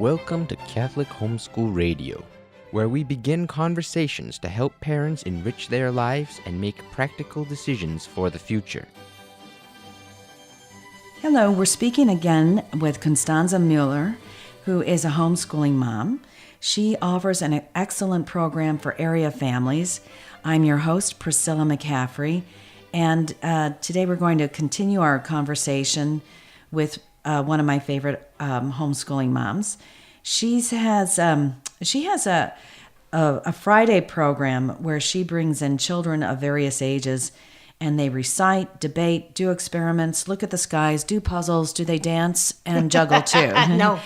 Welcome to Catholic Homeschool Radio, where we begin conversations to help parents enrich their lives and make practical decisions for the future. Hello, we're speaking again with Constanza Mueller, who is a homeschooling mom. She offers an excellent program for area families. I'm your host, Priscilla McCaffrey, and today we're going to continue our conversation with one of my favorite homeschooling moms. She has a Friday program where she brings in children of various ages, and they recite, debate, do experiments, look at the skies, do puzzles. Do they dance and juggle too? No.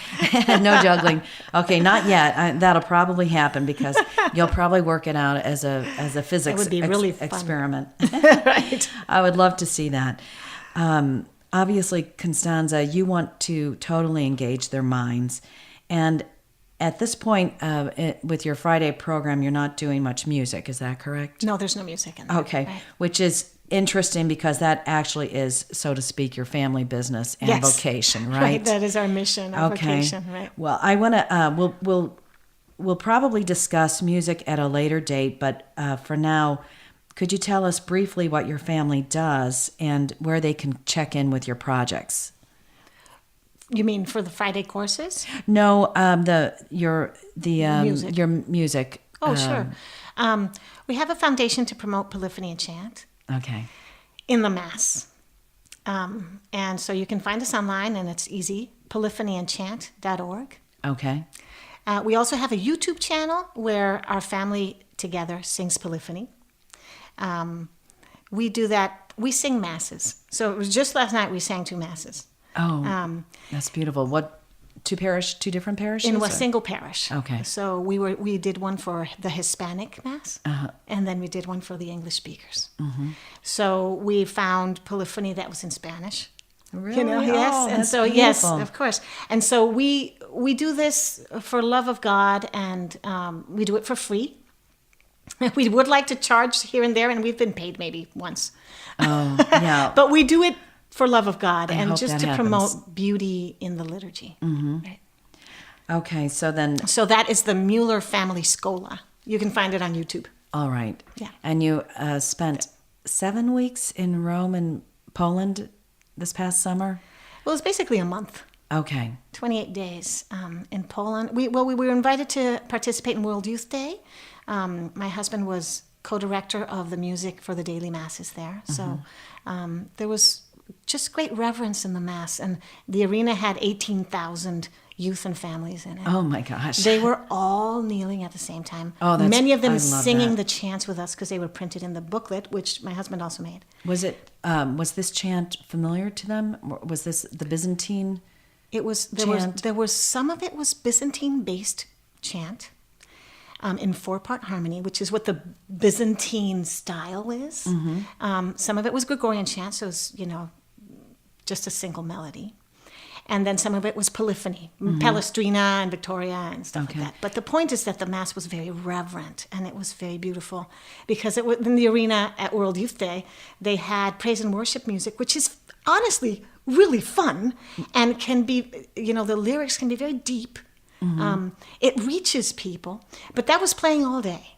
No juggling. Okay, not yet. That'll probably happen because you'll probably work it out as a physics It would be really fun. Experiment. Right. I would love to see that. Obviously, Constanza, you want to totally engage their minds. And at this point, with your Friday program, you're not doing much music. Is that correct? No, there's no music in there. Okay, right. Which is interesting because that actually is, so to speak, your family business and Yes. vocation, right? Right, that is our mission, our vocation, right. Well, I want to, we'll probably discuss music at a later date, but for now, could you tell us briefly what your family does and where they can check in with your projects? You mean for the Friday courses? No, your Music. Your music. Oh, sure. We have a foundation to promote polyphony and chant Okay. in the Mass. And so you can find us online, and it's easy, polyphonyandchant.org. Okay. We also have a YouTube channel where our family together sings polyphony. We do that. We sing masses. So it was just last night we sang 2 masses. Oh, that's beautiful. What, two different parishes? In a or? single parish. Okay. So we did one for the Hispanic Mass, and then we did one for the English speakers. Mm-hmm. So we found polyphony that was in Spanish. Really? You know, yes. Oh, and that's so beautiful. yes, of course. And so we do this for love of God, and we do it for free. We would like to charge here and there, and we've been paid maybe once. Oh, yeah. But we do it for love of God I and hope just that to happens. promote beauty in the liturgy. Mm-hmm. Right. Okay, so then, So that is the Mueller Family Scola. You can find it on YouTube. all right. Yeah. And you spent 7 weeks in Rome and Poland this past summer? Well, it's basically a month, Okay. 28 days in Poland. We were invited to participate in World Youth Day. My husband was co-director of the music for the daily masses there. So there was just great reverence in the Mass. And the arena had 18,000 youth and families in it. Oh, my gosh. They were all kneeling at the same time. Oh, that's- Many of I them love singing that. the chants with us because they were printed in the booklet, which my husband also made. Was this chant familiar to them? Or was this the Byzantine? It was Chant. there was some of it was Byzantine-based chant in 4-part harmony, which is what the Byzantine style is. Mm-hmm. Some of it was Gregorian chant, so it's just a single melody. And then some of it was polyphony, Palestrina and Victoria and stuff Okay. like that. But the point is that the Mass was very reverent and it was very beautiful because it was in the arena at World Youth Day. They had praise and worship music, which is honestly really fun and can be, the lyrics can be very deep. It reaches people, but that was playing all day,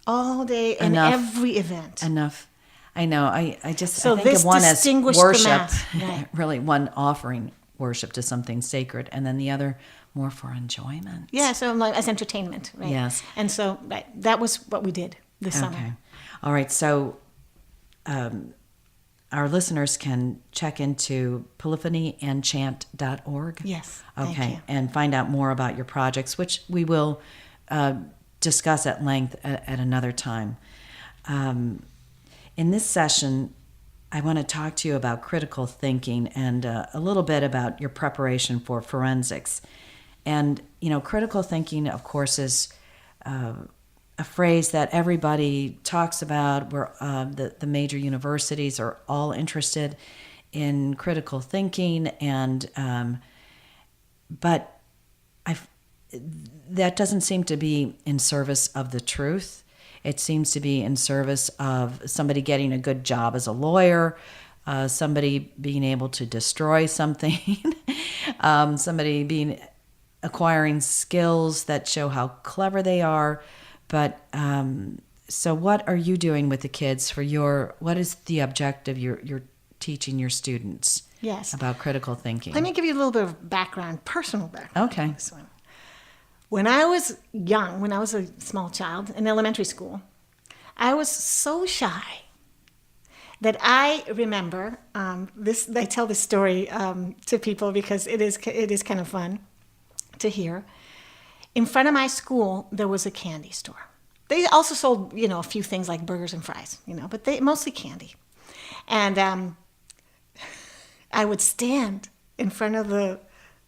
all day in Enough. every event. Enough. I know. I So think this of one as distinguished the worship, Mass, right. really one offering worship to something sacred, and then the other more for enjoyment. Yeah, so like as entertainment, right? Yes. And so that was what we did this Okay. summer. All right. So our listeners can check into polyphonyandchant.org. Yes. Okay. Thank you. And find out more about your projects, which we will discuss at length at another time. In this session, I want to talk to you about critical thinking and a little bit about your preparation for forensics. And, critical thinking, of course, is a phrase that everybody talks about, where the major universities are all interested in critical thinking, and but that doesn't seem to be in service of the truth. It seems to be in service of somebody getting a good job as a lawyer, somebody being able to destroy something, somebody being acquiring skills that show how clever they are. But so what are you doing with the kids what is the objective you're teaching your students Yes. about critical thinking? Let me give you a little bit of background, personal background. Okay. On this one. When I was young, when I was a small child in elementary school, I was so shy that I remember this. I tell this story to people because it is kind of fun to hear. In front of my school, there was a candy store. They also sold, a few things like burgers and fries, but they mostly candy. And I would stand in front of the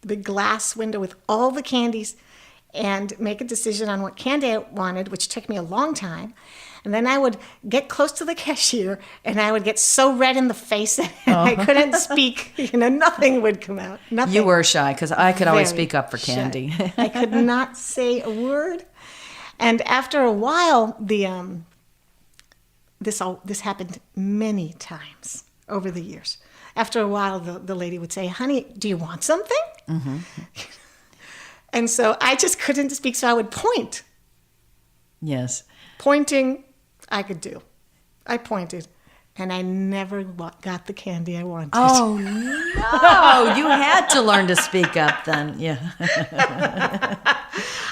big glass window with all the candies and make a decision on what candy I wanted, which took me a long time. And then I would get close to the cashier, and I would get so red in the face that I couldn't speak. Nothing would come out. Nothing. You were shy, because I could always Very speak up for candy. I could not say a word. And after a while, this happened many times over the years. After a while, the lady would say, "Honey, do you want something?" Mm-hmm. And so I just couldn't speak, so I would point. Yes. Pointing, I could do. I pointed, and I never got the candy I wanted. Oh, no. You had to learn to speak up then. Yeah.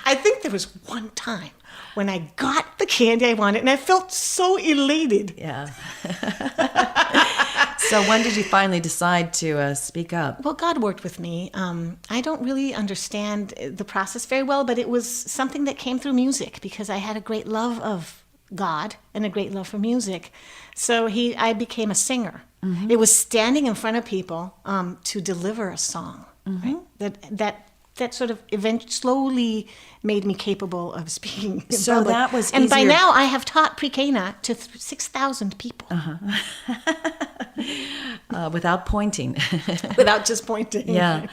I think there was one time when I got the candy I wanted, and I felt so elated. Yeah. So when did you finally decide to speak up? Well, God worked with me. I don't really understand the process very well, but it was something that came through music because I had a great love of God and a great love for music. So I became a singer. Mm-hmm. It was standing in front of people to deliver a song. Mm-hmm. Right? That sort of slowly made me capable of speaking in so public. That was and easier. By now I have taught pre-K to 6,000 people. Without pointing. Without just pointing. Yeah.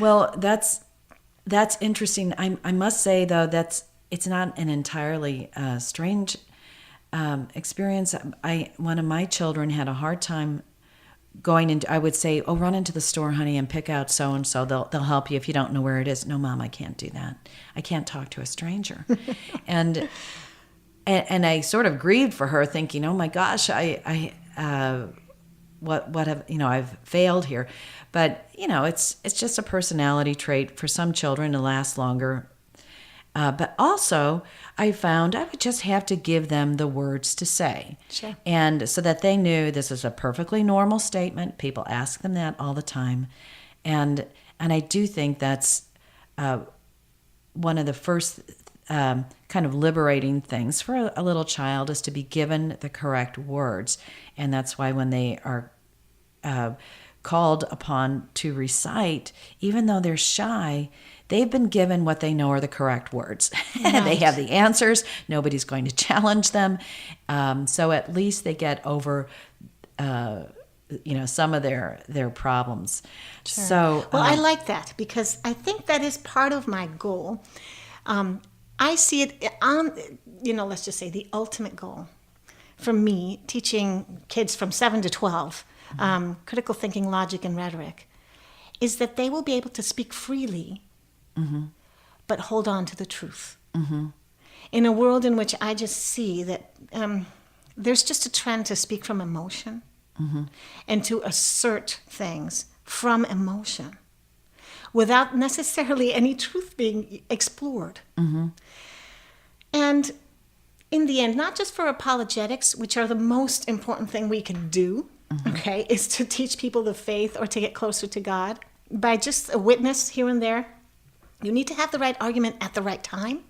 Well, that's interesting. I must say, though, it's not an entirely strange experience. One of my children had a hard time going into, I would say, "Oh, run into the store, honey, and pick out so-and-so. They'll help you if you don't know where it is." "No, Mom, I can't do that. I can't talk to a stranger." and I sort of grieved for her, thinking, "Oh my gosh, what have I've failed here." But it's just a personality trait for some children to last longer. But also, I found I would just have to give them the words to say. Sure. And so that they knew this is a perfectly normal statement. People ask them that all the time. And I do think that's one of the first kind of liberating things for a little child is to be given the correct words. And that's why when they are called upon to recite, even though they're shy, they've been given what they know are the correct words. Right. They have the answers. Nobody's going to challenge them. So at least they get over, some of their problems. Sure. So, well, I like that because I think that is part of my goal. I see it on, let's just say the ultimate goal for me, teaching kids from 7 to 12, critical thinking, logic, and rhetoric, is that they will be able to speak freely, but hold on to the truth. Mm-hmm. In a world in which I just see that there's just a trend to speak from emotion and to assert things from emotion without necessarily any truth being explored. Mm-hmm. And in the end, not just for apologetics, which are the most important thing we can do, okay, is to teach people the faith or to get closer to God by just a witness here and there. You need to have the right argument at the right time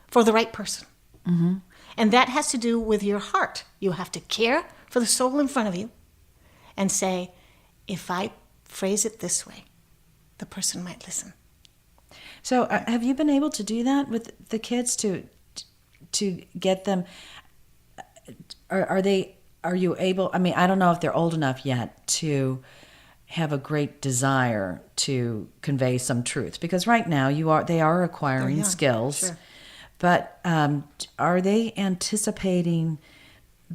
for the right person. Mm-hmm. And that has to do with your heart. You have to care for the soul in front of you and say, if I phrase it this way, the person might listen. So have you been able to do that with the kids to get them, are you able, I don't know if they're old enough yet to have a great desire to convey some truth, because right now they are acquiring skills. Sure. But are they anticipating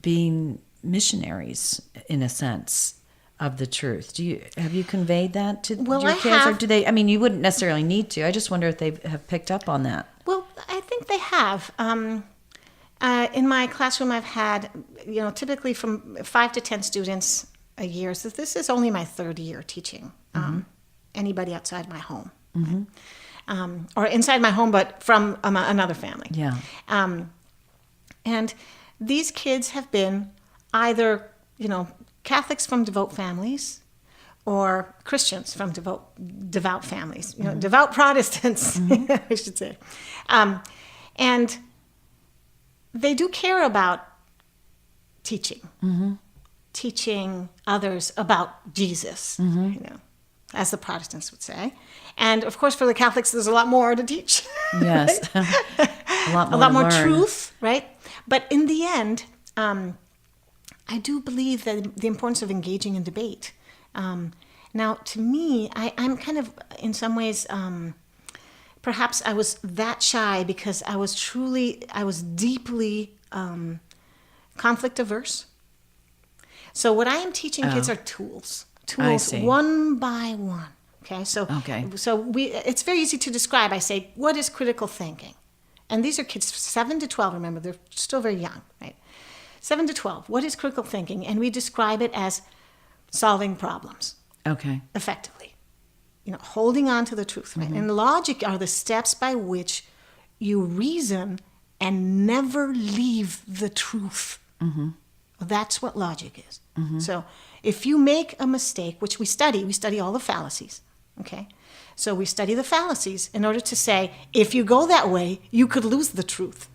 being missionaries in a sense of the truth. Have you conveyed that to Well, your I kids, have. or do they? I mean, you wouldn't necessarily need to. I just wonder if they have picked up on that. Well, I think they have. In my classroom, I've had, typically from 5 to 10 students a year. So this is only my third year teaching anybody outside my home. Mm-hmm. Or inside my home, but from another family. Yeah. And these kids have been either, Catholics from devout families or Christians from devout families, devout Protestants, I should say. And they do care about teaching others about Jesus, as the Protestants would say. And of course, for the Catholics, there's a lot more to teach. Yes. a lot more truth, right? But in the end, I do believe that the importance of engaging in debate. Now, to me, I'm kind of, in some ways, perhaps I was that shy because I was deeply conflict averse. So what I am teaching kids are tools one by one. Okay, so it's very easy to describe. I say, what is critical thinking? And these are kids 7 to 12. Remember, they're still very young, right? 7 to 12. What is critical thinking? And we describe it as solving problems. Okay. Effectively, holding on to the truth, right? And logic are the steps by which you reason and never leave the truth. That's what logic is. So if you make a mistake, which we study all the fallacies, okay? So we study the fallacies in order to say, if you go that way, you could lose the truth.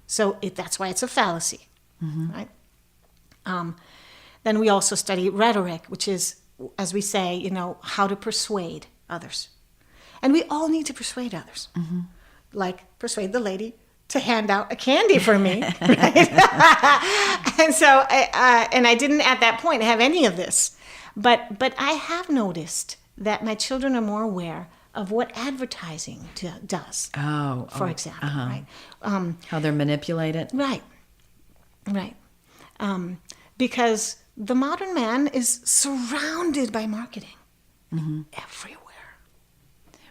So that's why it's a fallacy, right? Then we also study rhetoric, which is, as we say, how to persuade others. And we all need to persuade others. Like persuade the lady to hand out a candy for me, right? And so, I didn't at that point have any of this. But I have noticed that my children are more aware of what advertising does, for example, right? How they're manipulated. Right. Because the modern man is surrounded by marketing everywhere.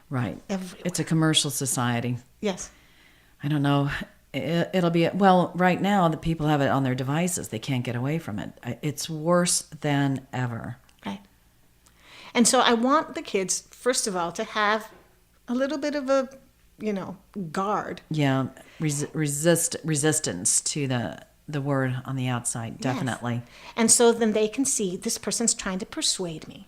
Right. Everywhere. It's a commercial society. Yes. I don't know. It'll be, right now the people have it on their devices. They can't get away from it. It's worse than ever. Right. And so I want the kids, first of all, to have a little bit of a, guard. Yeah. Resistance to the word on the outside, definitely. Yes. And so then they can see this person's trying to persuade me.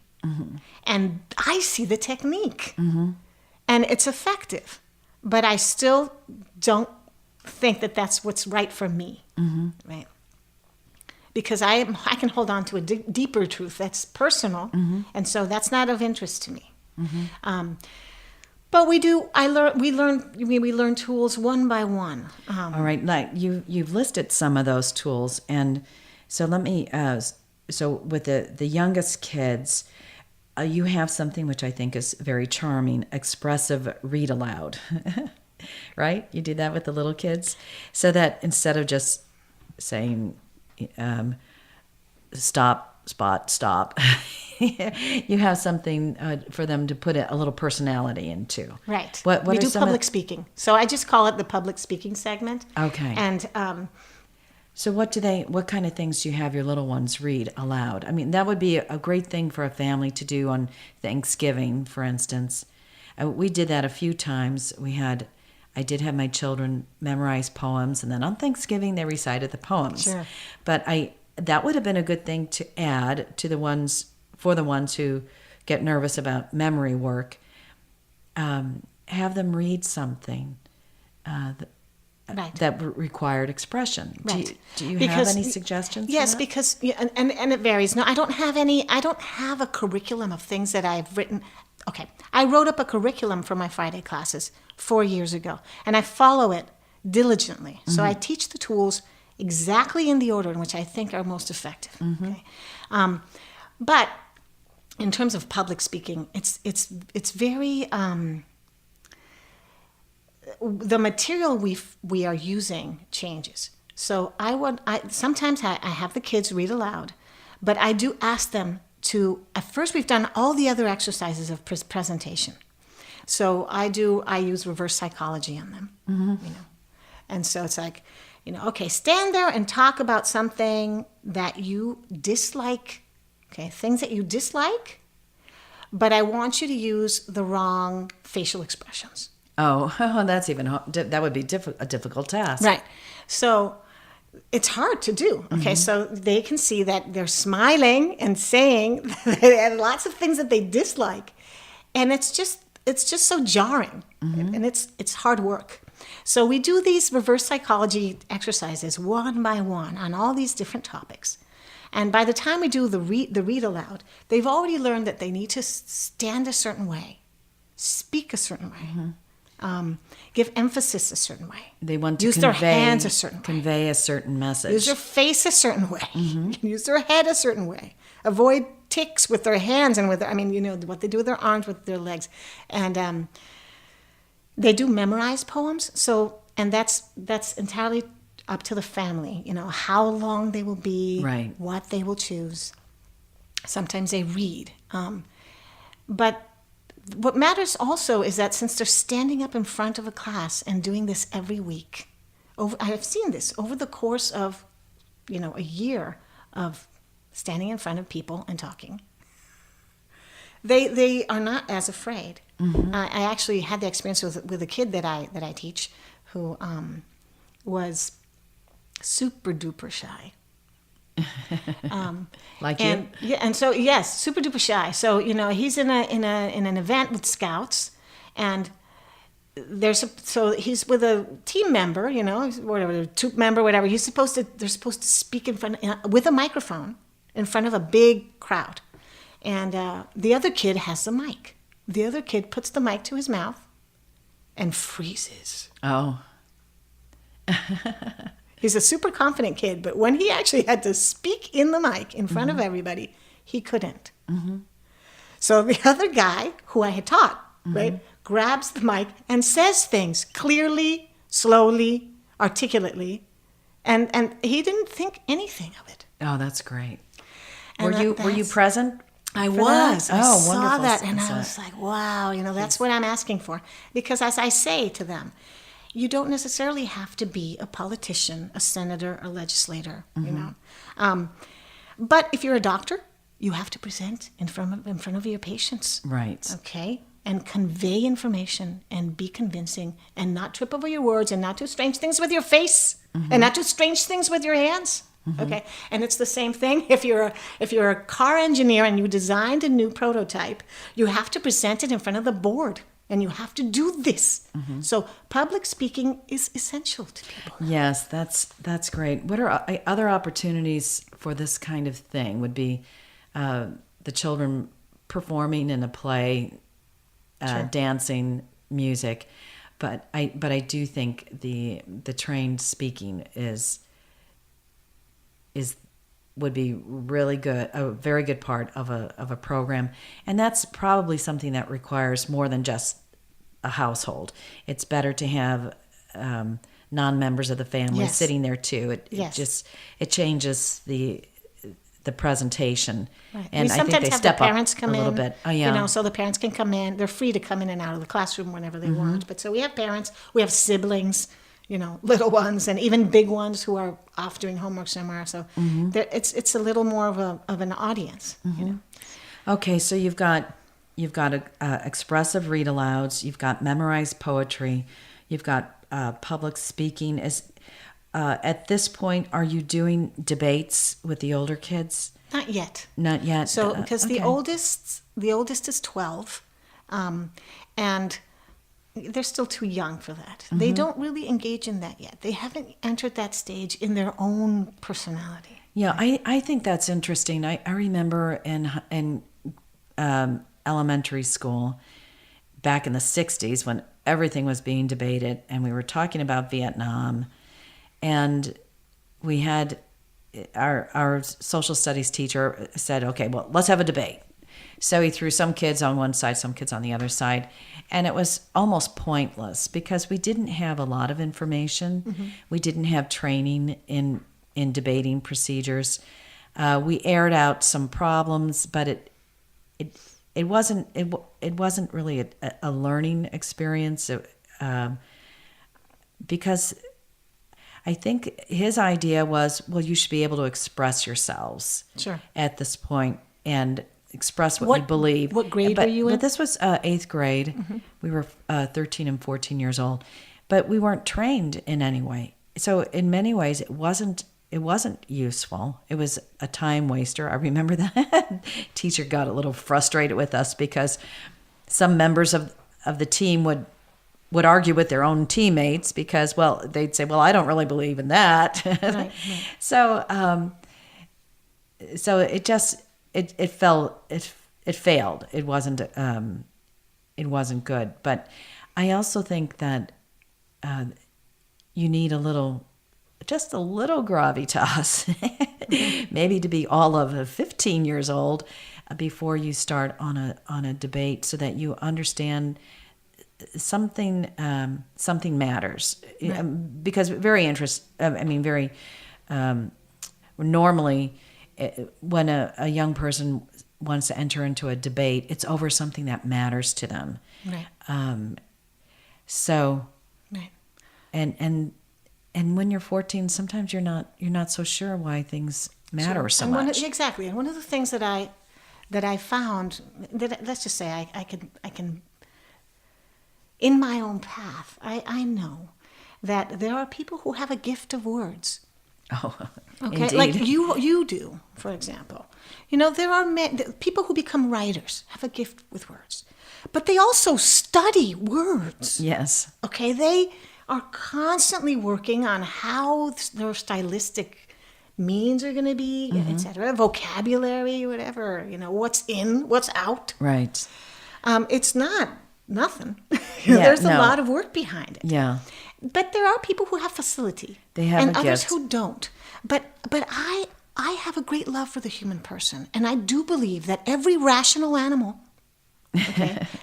And I see the technique. And it's effective. But I still don't think that that's what's right for me, right? Because I can hold on to a deeper truth that's personal, and so that's not of interest to me. But we learn tools one by one. All right, like you've listed some of those tools, and so let me. So with the youngest kids. You have something which I think is very charming, expressive read aloud, right? You do that with the little kids, so that instead of just saying stop, you have something for them to put a little personality into. Right. We do public speaking. So I just call it the public speaking segment. Okay. And so what kind of things do you have your little ones read aloud? I mean, that would be a great thing for a family to do on Thanksgiving, for instance. We did that a few times. I did have my children memorize poems, and then on Thanksgiving they recited the poems. Sure. But that would have been a good thing to add to for the ones who get nervous about memory work. Have them read something. Right. That required expression. Right. Do you have any suggestions? Yes, because and it varies. No, I don't have a curriculum of things that I've written. Okay, I wrote up a curriculum for my Friday classes 4 years ago, and I follow it diligently. So I teach the tools exactly in the order in which I think are most effective. Okay, but in terms of public speaking, it's very. The material we are using changes. So sometimes I have the kids read aloud, but I do ask them at first we've done all the other exercises of presentation. So I use reverse psychology on them, you know. And so it's like, you know, okay, stand there and talk about something that you dislike, okay, things that you dislike, but I want you to use the wrong facial expressions. Oh, that would be a difficult task. Right. So it's hard to do. Okay, so they can see that they're smiling and saying lots of things that they dislike, and it's just so jarring, and it's hard work. So we do these reverse psychology exercises one by one on all these different topics, and by the time we do the read aloud, they've already learned that they need to stand a certain way, speak a certain way. Give emphasis a certain way. They want to use their hands a certain way. Convey a certain message. Use their face a certain way. Use their head a certain way. Avoid tics with their hands and you know, what they do with their arms, with their legs. And they do memorize poems. So, and that's entirely up to the family, you know, how long they will be, right, what they will choose. Sometimes they read. But what matters also is that since they're standing up in front of a class and doing this every week, I have seen this over the course of, you know, a year of standing in front of people and talking. They are not as afraid. I actually had the experience with a kid that I teach who was super duper shy. Like and, you? Yeah, and so yes, super duper shy. So you know, he's in an event with scouts, and so he's with a team member, you know, whatever, troop member, whatever. They're supposed to speak in front with a microphone in front of a big crowd, and the other kid has the mic. The other kid puts the mic to his mouth and freezes. Oh. He's a super confident kid, but when he actually had to speak in the mic in front of everybody, he couldn't. So the other guy, who I had taught, right, grabs the mic and says things clearly, slowly, articulately, and he didn't think anything of it. Oh, that's great. And were you present? I was. I saw wonderful. that, and I was like, wow, you know, that's what I'm asking for. Because as I say to them, you don't necessarily have to be a politician, a senator, a legislator, you know. But if you're a doctor, you have to present in front of your patients. Right. Okay? And convey information and be convincing and not trip over your words and not do strange things with your face and not do strange things with your hands. Okay? And it's the same thing if you're a car engineer and you designed a new prototype, you have to present it in front of the board. And you have to do this. So public speaking is essential to people. Yes, that's great. What are other opportunities for this kind of thing? Would be the children performing in a play, dancing, music, but I do think the trained speaking would be really good, a very good part of a program. And that's probably something that requires more than just a household. It's better to have non-members of the family sitting there too. It changes the presentation. Right. And we I think sometimes they have step the parents up come a little in, bit. Oh, yeah. You know, so the parents can come in. They're free to come in and out of the classroom whenever they want. But so we have parents, we have siblings, you know, little ones and even big ones who are off doing homework somewhere. So it's a little more of an audience. You know? Okay, so you've got expressive read alouds, you've got memorized poetry, you've got public speaking. At this point, are you doing debates with the older kids? Not yet. Not yet. So because the oldest is 12, and they're still too young for that. They don't really engage in that yet. They haven't entered that stage in their own personality. Yeah, I think that's interesting. I remember in elementary school back in the 60s when everything was being debated and we were talking about Vietnam, and we had our social studies teacher said, okay, well, let's have a debate. So he threw some kids on one side, some kids on the other side. And it was almost pointless because we didn't have a lot of information. We didn't have training in debating procedures. We aired out some problems, but it wasn't really a learning experience because I think his idea was, well, you should be able to express yourselves at this point and express what you believe. What grade were you in? But this was 8th grade. We were 13 and 14 years old, but we weren't trained in any way. So in many ways, it wasn't useful. It was a time waster. I remember that teacher got a little frustrated with us because some members of the team would argue with their own teammates because, well, they'd say, well, I don't really believe in that. Right. So it just it failed. It wasn't good. But I also think that you need just a little gravitas, maybe to be all of 15 years old before you start on a debate, so that you understand something matters. Right. Because normally when a young person wants to enter into a debate, it's over something that matters to them. Right. Right. And when you're 14, sometimes you're not so sure why things matter so much. Exactly. And one of the things that I found, that let's just say I can in my own path, I know that there are people who have a gift of words. Oh, okay, indeed. like you do, for example. There are people who become writers have a gift with words, but they also study words. Yes. Okay, they are constantly working on how their stylistic means are going to be, etc. Vocabulary, whatever. What's in, what's out. Right. It's not nothing. There's a lot of work behind it. Yeah. But there are people who have facility. They have and a others gift. who don't. But I have a great love for the human person, and I do believe that every rational animal,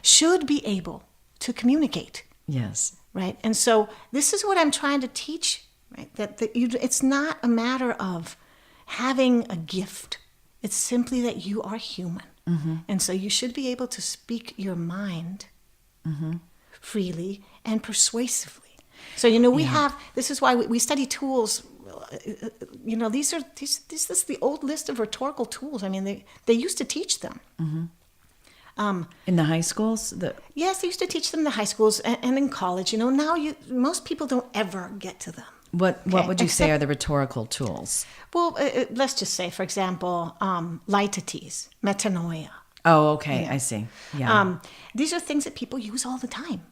should be able to communicate. Yes. Right? And so this is what I'm trying to teach, right? That it's not a matter of having a gift. It's simply that you are human. And so you should be able to speak your mind freely and persuasively. So, this is why we study tools. This is the old list of rhetorical tools. I mean, they used to teach them. In the high schools? Yes, they used to teach them in the high schools and in college. Now most people don't ever get to them. What would you say are the rhetorical tools? Well, let's just say, for example, litetes, metanoia. Oh, okay, I see. Yeah. These are things that people use all the time.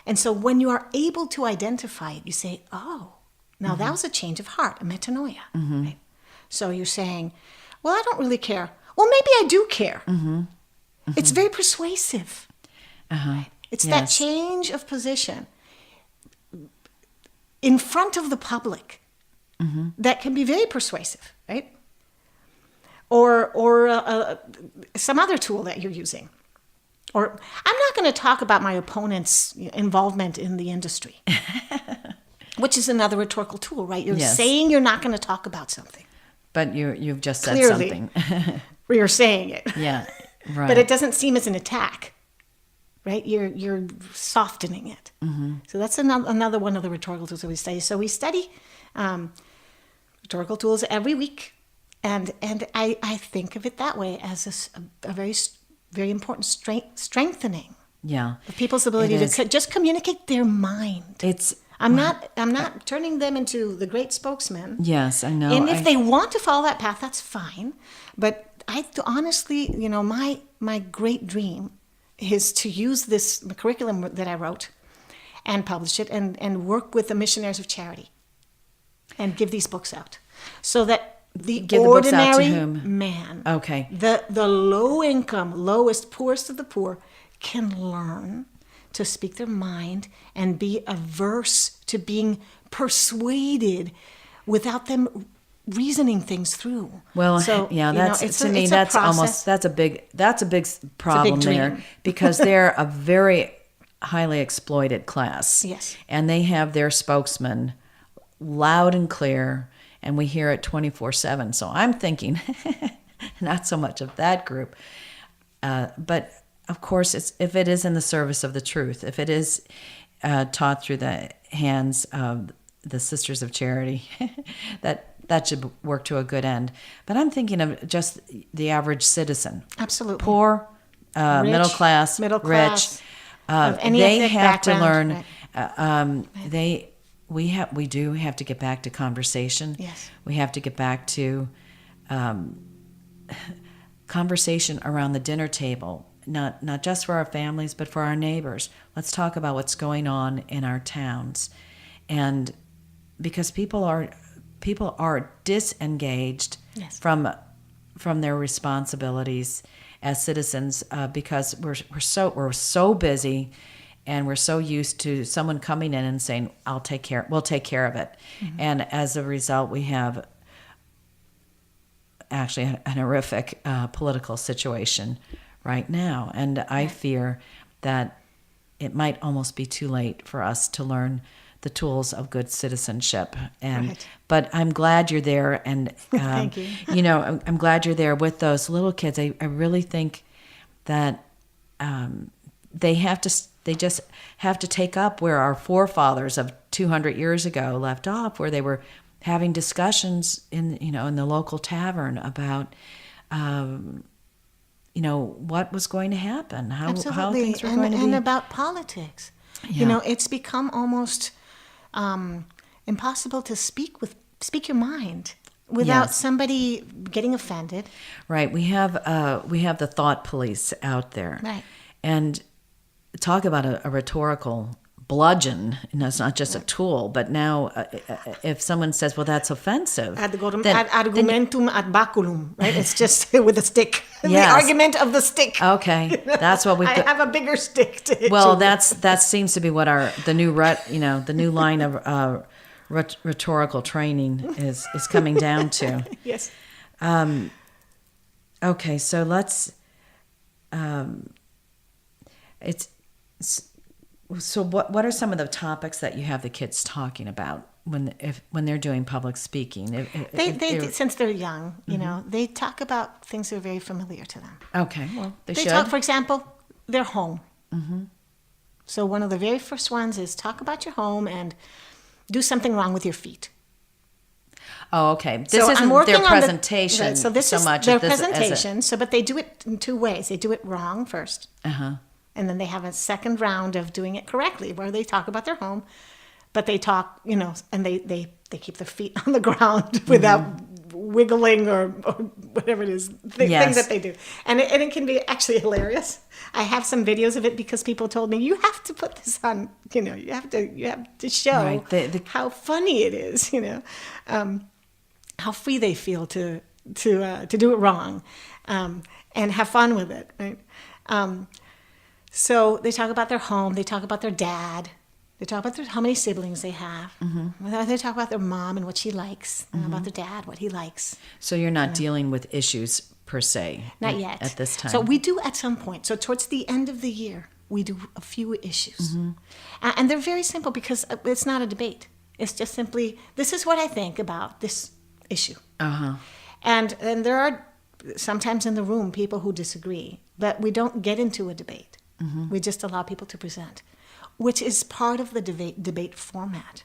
And so when you are able to identify it, you say, oh, now that was a change of heart, a metanoia. Right? So you're saying, well, I don't really care. Well, maybe I do care. It's very persuasive. Right? It's that change of position in front of the public that can be very persuasive, right? Or some other tool that you're using. Or I'm not going to talk about my opponent's involvement in the industry, which is another rhetorical tool, right? You're saying you're not going to talk about something. But you've just said Clearly, something. You're saying it. Yeah, right. But it doesn't seem as an attack, right? You're softening it. So that's another one of the rhetorical tools that we study. So we study rhetorical tools every week, and I think of it that way as a very very important strengthening of people's ability to just communicate their mind. I'm not turning them into the great spokesman. Yes, I know. And if they want to follow that path, that's fine. But I honestly, my great dream is to use this curriculum that I wrote and publish it and work with the missionaries of charity and give these books out so that the ordinary man, the low income, lowest, poorest of the poor, can learn to speak their mind and be averse to being persuaded without them reasoning things through. Well, that's to me that's a big problem there, because they're a very highly exploited class. Yes. And they have their spokesman loud and clear, and we hear it 24/7. So I'm thinking, not so much of that group, but of course, if it is in the service of the truth, if it is taught through the hands of the Sisters of Charity, that should work to a good end. But I'm thinking of just the average citizen. Absolutely. Poor, Rich, middle class, rich. Of any they ethnic have to background, learn. right. We do have to get back to conversation. Yes. We have to get back to conversation around the dinner table. Not just for our families, but for our neighbors. Let's talk about what's going on in our towns, and because people are disengaged Yes. from their responsibilities as citizens because we're so busy, and we're so used to someone coming in and saying, we'll take care of it, and as a result, we have actually an horrific political situation right now, and I fear that it might almost be too late for us to learn the tools of good citizenship. And but I'm glad you're there, and Thank you. I'm glad you're there with those little kids. I really think that they just have to take up where our forefathers of 200 years ago left off, where they were having discussions in the local tavern about what was going to happen, how things were going to be. And about politics. Yeah. It's become almost impossible to speak your mind without somebody getting offended. Right. We have the thought police out there. Right. And talk about a rhetorical bludgeon. It's not just a tool, but now if someone says, well, that's offensive. Ad argumentum ad baculum, right? It's just with a stick. Yes. The argument of the stick. Okay. That's what we've I have a bigger stick to hit Well, you with. that seems to be what the new line of rhetorical training is coming down to. Yes. Okay, so let's. So what are some of the topics that you have the kids talking about when they're doing public speaking? They since they're young, they talk about things that are very familiar to them. Okay, well, they should. Talk, for example, their home. Mm-hmm. So one of the very first ones is talk about your home and do something wrong with your feet. Oh, okay. This So isn't I'm working their on presentation right, so this so is much their as this, presentation. But they do it in two ways. They do it wrong first. And then they have a second round of doing it correctly, where they talk about their home, but they talk, and they keep their feet on the ground without wiggling or whatever it is, things that they do. And it can be actually hilarious. I have some videos of it because people told me, you have to put this on, you have to show how funny it is, how free they feel to do it wrong, and have fun with it, right? So they talk about their home. They talk about their dad. They talk about how many siblings they have. They talk about their mom and what she likes, and about their dad, what he likes. So you're not dealing with issues per se. Not yet. At this time. So we do at some point. So towards the end of the year, we do a few issues. And they're very simple because it's not a debate. It's just simply, this is what I think about this issue. And there are sometimes in the room people who disagree, but we don't get into a debate. We just allow people to present, which is part of the debate format,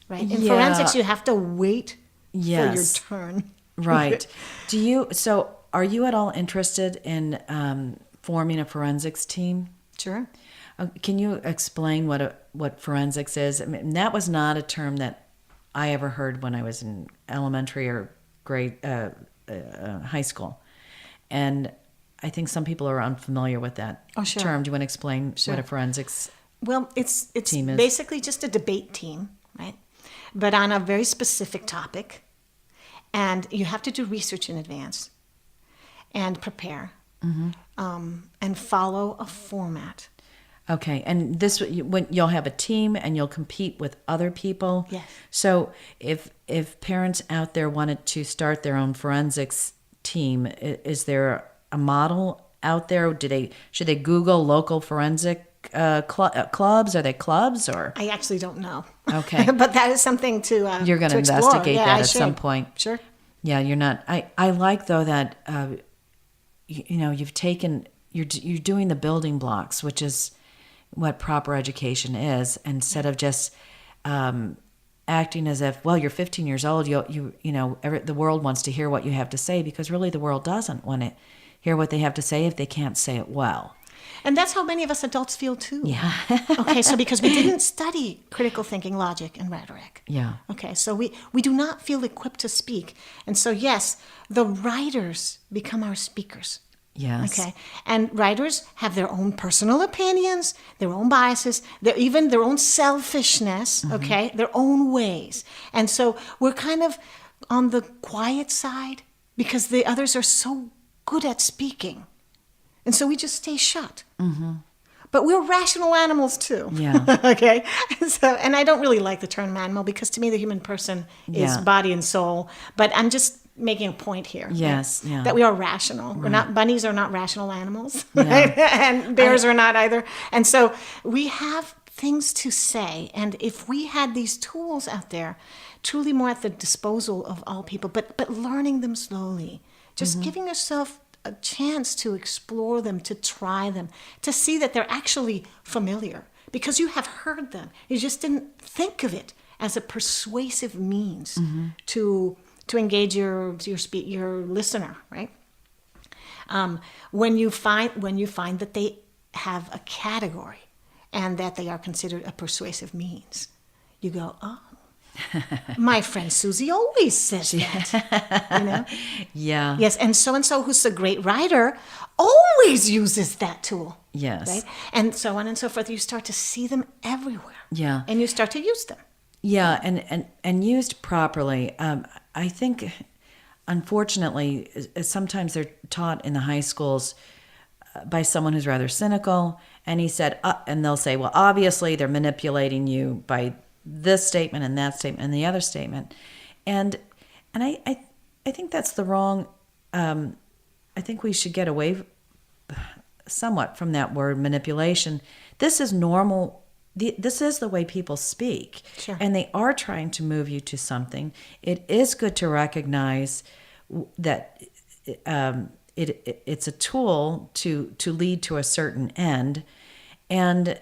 right? In forensics, you have to wait for your turn. Right. Are you at all interested in forming a forensics team? Sure. Can you explain what forensics is? I mean, that was not a term that I ever heard when I was in elementary or high school, and I think some people are unfamiliar with that term. Do you want to explain what a forensics it's team is? Basically just a debate team, right? But on a very specific topic. And you have to do research in advance and prepare and follow a format. Okay, and when you'll have a team and you'll compete with other people. Yes. So if parents out there wanted to start their own forensics team, is there a model out there? Should they Google local forensic clubs? Are they clubs or? I actually don't know. Okay. But that is something to You're going to investigate that at some point. Sure. Yeah, you're not. I like though that you've taken you're doing the building blocks, which is what proper education is, instead of just acting as if, well, you're 15 years old, the world wants to hear what you have to say, because really the world doesn't want to hear what they have to say if they can't say it well. And that's how many of us adults feel too. Yeah. Okay, so because we didn't study critical thinking, logic, and rhetoric. Yeah. Okay, so we do not feel equipped to speak. And so, yes, the writers become our speakers. Yes. Okay, and writers have their own personal opinions, their own biases, even their own selfishness, okay, their own ways. And so we're kind of on the quiet side because the others are so good at speaking. And so we just stay shut. Mm-hmm. But we're rational animals too. Yeah. Okay. And I don't really like the term animal, because to me the human person is body and soul. But I'm just making a point here. Yes. Yeah. That we are rational. Right. Bunnies are not rational animals. Yeah. Right? And bears are not either. And so we have things to say. And if we had these tools out there, truly more at the disposal of all people, but learning them slowly, just giving yourself a chance to explore them, to try them, to see that they're actually familiar, because you have heard them. You just didn't think of it as a persuasive means to engage your listener, right? When you find that they have a category and that they are considered a persuasive means, you go, oh, my friend Susie always says that, Yeah. Yes, and so who's a great writer always uses that tool. Yes. Right? And so on and so forth. You start to see them everywhere. Yeah. And you start to use them. Yeah, and used properly. I think, unfortunately, sometimes they're taught in the high schools by someone who's rather cynical, and he said, and they'll say, well, obviously they're manipulating you by this statement and that statement and the other statement, and I think that's the wrong. I think we should get away somewhat from that word manipulation. This is normal. This is the way people speak, sure. And they are trying to move you to something. It is good to recognize that it's a tool to lead to a certain end, and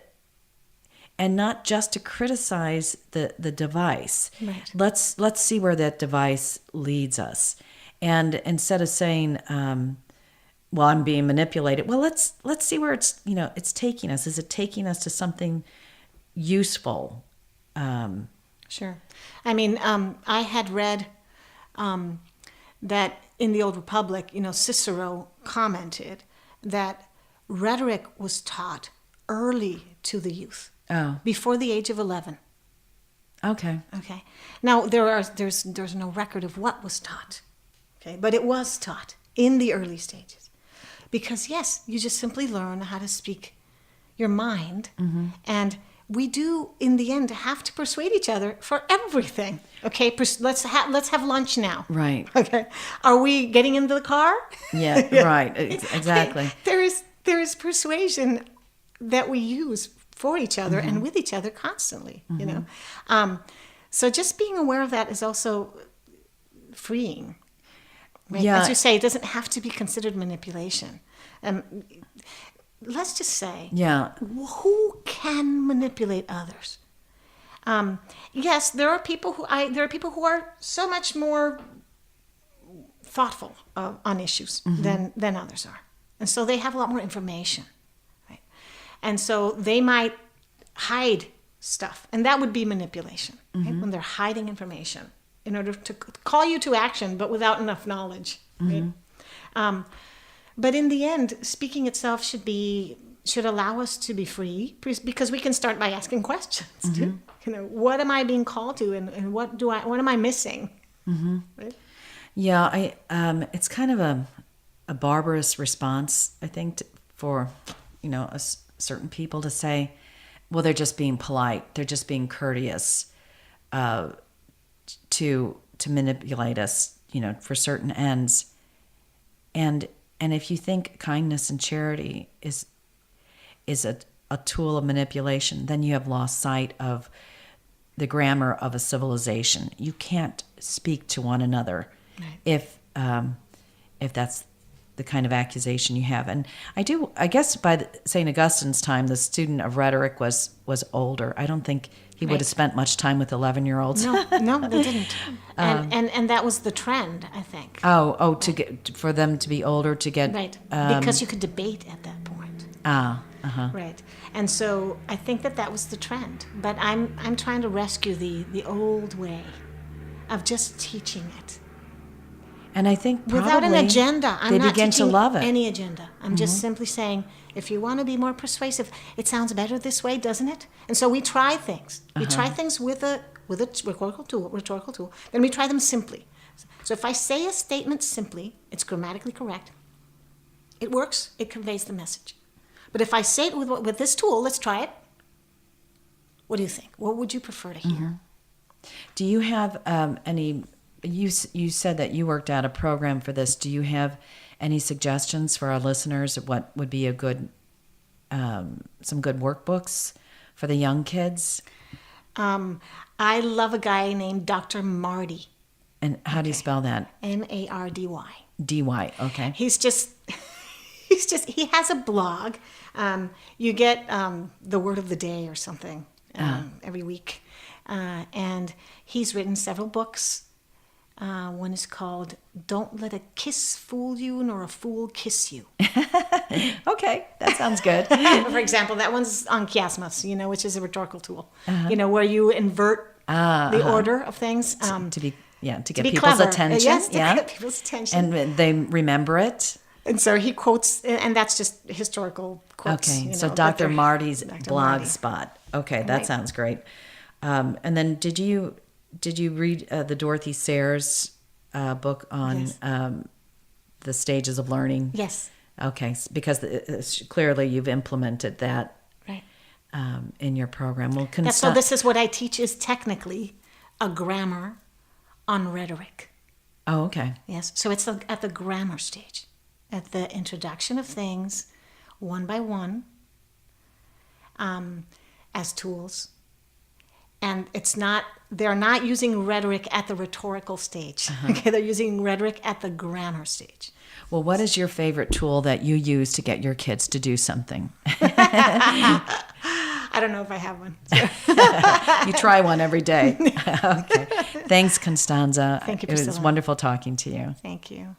not just to criticize the device. Right. Let's see where that device leads us, and instead of saying, "Well, I'm being manipulated," well, let's see where it's taking us. Is it taking us to something useful? Sure. I mean, I had read that in the Old Republic, Cicero commented that rhetoric was taught early to the youth. Oh. Before the age of 11. Okay. Okay. Now there's no record of what was taught. Okay, but it was taught in the early stages, because yes, you just simply learn how to speak your mind, and we do in the end have to persuade each other for everything. Okay, let's have lunch now. Right. Okay. Are we getting into the car? Yeah. Right. Exactly. There is persuasion that we use for each other and with each other constantly, so just being aware of that is also freeing, right? Yeah. As you say, it doesn't have to be considered manipulation. Let's just say, who can manipulate others? Yes, there are people who are so much more thoughtful on issues than others are, and so they have a lot more information. And so they might hide stuff, and that would be manipulation, right? When they're hiding information in order to call you to action, but without enough knowledge. Right? But in the end, speaking itself should allow us to be free, because we can start by asking questions. Too. What am I being called to, and what am I missing? Right? Yeah, it's kind of a barbarous response, I think, for certain people to say, well, they're just being polite, they're just being courteous, to manipulate us, for certain ends. And if you think kindness and charity is a tool of manipulation, then you have lost sight of the grammar of a civilization. You can't speak to one another if that's the kind of accusation you have. And I guess by St. Augustine's time, the student of rhetoric was older. I don't think he would have spent much time with 11-year-olds. No, they didn't. And that was the trend, I think. For them to be older to get right, because you could debate at that point. Right, and so I think that was the trend. But I'm trying to rescue the old way of just teaching it. And I think probably without an agenda. I'm they not begin to teaching love it. any agenda. I'm just simply saying, if you want to be more persuasive, it sounds better this way, doesn't it? And so we try things. We try things with a rhetorical tool. Then we try them simply. So if I say a statement simply, it's grammatically correct. It works. It conveys the message. But if I say it with this tool, let's try it. What do you think? What would you prefer to hear? Do you have any? You said that you worked out a program for this. Do you have any suggestions for our listeners of what would be a good, some good workbooks for the young kids? I love a guy named Dr. Marty. And how do you spell that? Mardy. D-Y, okay. He has a blog. You get the word of the day or something every week. And he's written several books. One is called Don't Let a Kiss Fool You, Nor a Fool Kiss You. Okay, that sounds good. For example, that one's on chiasmus, which is a rhetorical tool, where you invert the order of things. To get be people's clever. attention. Yes, to get people's attention. And they remember it. And so he quotes, and that's just historical quotes. Okay, so Dr. Marty's blog Marty. spot. Okay, that sounds great. And then did you read the Dorothy Sayers book on the stages of learning? Yes. Okay, because clearly you've implemented that in your program. Well, so this is what I teach is technically a grammar on rhetoric. Oh, okay. Yes, so it's at the grammar stage, at the introduction of things, one by one, as tools. And they're not using rhetoric at the rhetorical stage. Okay, they're using rhetoric at the grammar stage. Well, what is your favorite tool that you use to get your kids to do something? I don't know if I have one. So. You try one every day. Okay. Thanks, Constanza. Thank you, It was Priscilla. wonderful talking to you. Thank you.